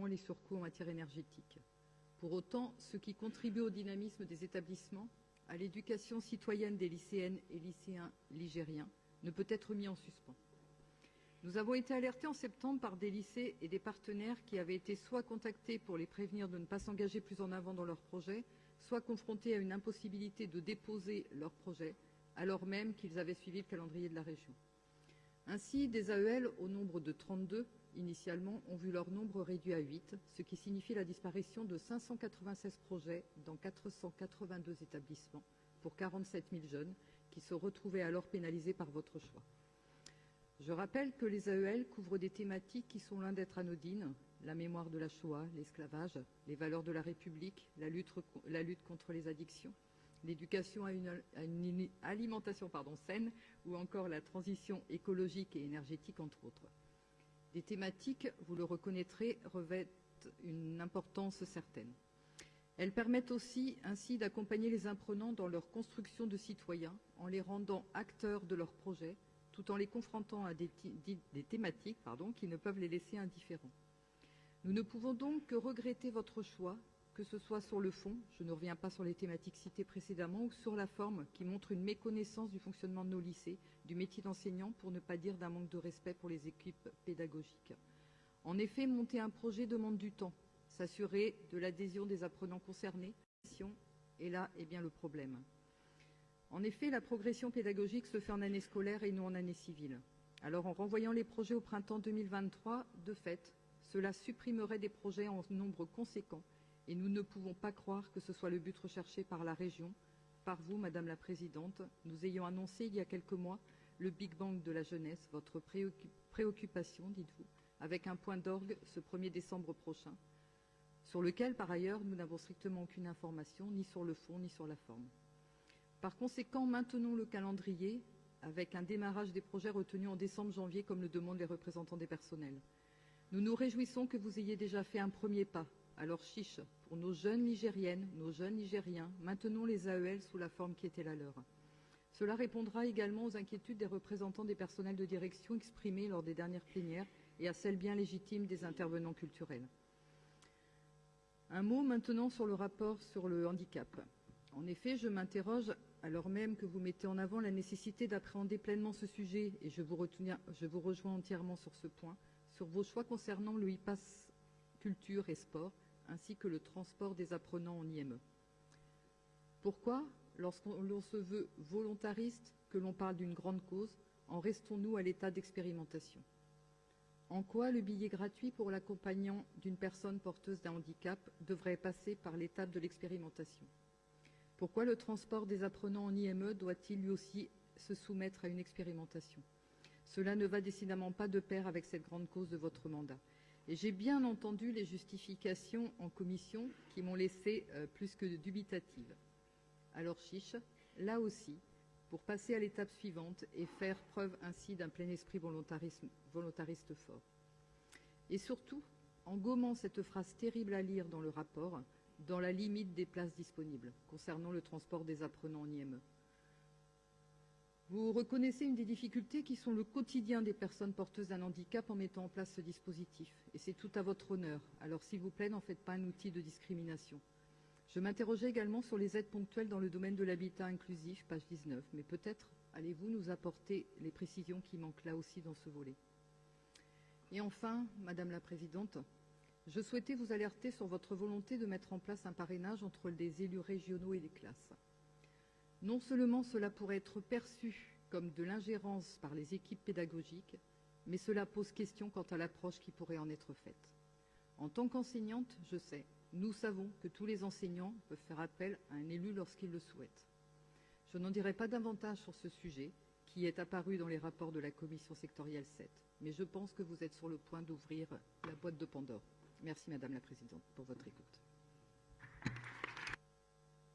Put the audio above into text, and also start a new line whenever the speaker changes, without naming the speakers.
les surcoûts en matière énergétique. Pour autant, ce qui contribue au dynamisme des établissements, à l'éducation citoyenne des lycéennes et lycéens ligériens, ne peut être mis en suspens. Nous avons été alertés en septembre par des lycées et des partenaires qui avaient été soit contactés pour les prévenir de ne pas s'engager plus en avant dans leurs projets, soit confrontés à une impossibilité de déposer leurs projets, alors même qu'ils avaient suivi le calendrier de la région. Ainsi, des AEL au nombre de 32 initialement ont vu leur nombre réduit à 8, ce qui signifie la disparition de 596 projets dans 482 établissements pour 47 000 jeunes qui se retrouvaient alors pénalisés par votre choix. Je rappelle que les AEL couvrent des thématiques qui sont loin d'être anodines: la mémoire de la Shoah, l'esclavage, les valeurs de la République, la lutte contre les addictions, l'éducation à une alimentation saine ou encore la transition écologique et énergétique, entre autres. Des thématiques, vous le reconnaîtrez, revêtent une importance certaine. Elles permettent aussi ainsi d'accompagner les apprenants dans leur construction de citoyens en les rendant acteurs de leurs projets, tout en les confrontant à des thématiques qui ne peuvent les laisser indifférents. Nous ne pouvons donc que regretter votre choix, que ce soit sur le fond, je ne reviens pas sur les thématiques citées précédemment, ou sur la forme, qui montre une méconnaissance du fonctionnement de nos lycées, du métier d'enseignant, pour ne pas dire d'un manque de respect pour les équipes pédagogiques. En effet, monter un projet demande du temps, s'assurer de l'adhésion des apprenants concernés, et là est bien le problème. En effet, la progression pédagogique se fait en année scolaire et non en année civile. Alors, en renvoyant les projets au printemps 2023, de fait, cela supprimerait des projets en nombre conséquent, et nous ne pouvons pas croire que ce soit le but recherché par la région, par vous, Madame la Présidente. Nous ayons annoncé il y a quelques mois le Big Bang de la jeunesse, votre préoccupation, dites-vous, avec un point d'orgue ce 1er décembre prochain, sur lequel, par ailleurs, nous n'avons strictement aucune information, ni sur le fond, ni sur la forme. Par conséquent, maintenons le calendrier avec un démarrage des projets retenus en décembre-janvier, comme le demandent les représentants des personnels. Nous nous réjouissons que vous ayez déjà fait un premier pas. Alors chiche, pour nos jeunes Ligériennes, nos jeunes Ligériens, maintenons les AEL sous la forme qui était la leur. Cela répondra également aux inquiétudes des représentants des personnels de direction exprimées lors des dernières plénières et à celles bien légitimes des intervenants culturels. Un mot maintenant sur le rapport sur le handicap. En effet, je m'interroge, alors même que vous mettez en avant la nécessité d'appréhender pleinement ce sujet, et je vous rejoins entièrement sur ce point, sur vos choix concernant le e-pass culture et sport, ainsi que le transport des apprenants en IME. Pourquoi, lorsqu'on se veut volontariste, que l'on parle d'une grande cause, en restons-nous à l'état d'expérimentation? En quoi le billet gratuit pour l'accompagnant d'une personne porteuse d'un handicap devrait passer par l'étape de l'expérimentation? Pourquoi le transport des apprenants en IME doit-il lui aussi se soumettre à une expérimentation? Cela ne va décidément pas de pair avec cette grande cause de votre mandat. Et j'ai bien entendu les justifications en commission qui m'ont laissé plus que dubitative. Alors chiche, là aussi, pour passer à l'étape suivante et faire preuve ainsi d'un plein esprit volontariste fort. Et surtout, en gommant cette phrase terrible à lire dans le rapport, dans la limite des places disponibles, concernant le transport des apprenants en IME. Vous reconnaissez une des difficultés qui sont le quotidien des personnes porteuses d'un handicap en mettant en place ce dispositif. Et c'est tout à votre honneur. Alors s'il vous plaît, n'en faites pas un outil de discrimination. Je m'interrogeais également sur les aides ponctuelles dans le domaine de l'habitat inclusif, page 19. Mais peut-être allez-vous nous apporter les précisions qui manquent là aussi dans ce volet. Et enfin, Madame la Présidente, je souhaitais vous alerter sur votre volonté de mettre en place un parrainage entre les élus régionaux et les classes. Non seulement cela pourrait être perçu comme de l'ingérence par les équipes pédagogiques, mais cela pose question quant à l'approche qui pourrait en être faite. En tant qu'enseignante, je sais, nous savons que tous les enseignants peuvent faire appel à un élu lorsqu'ils le souhaitent. Je n'en dirai pas davantage sur ce sujet, qui est apparu dans les rapports de la commission sectorielle 7, mais je pense que vous êtes sur le point d'ouvrir la boîte de Pandore. Merci Madame la Présidente pour votre écoute.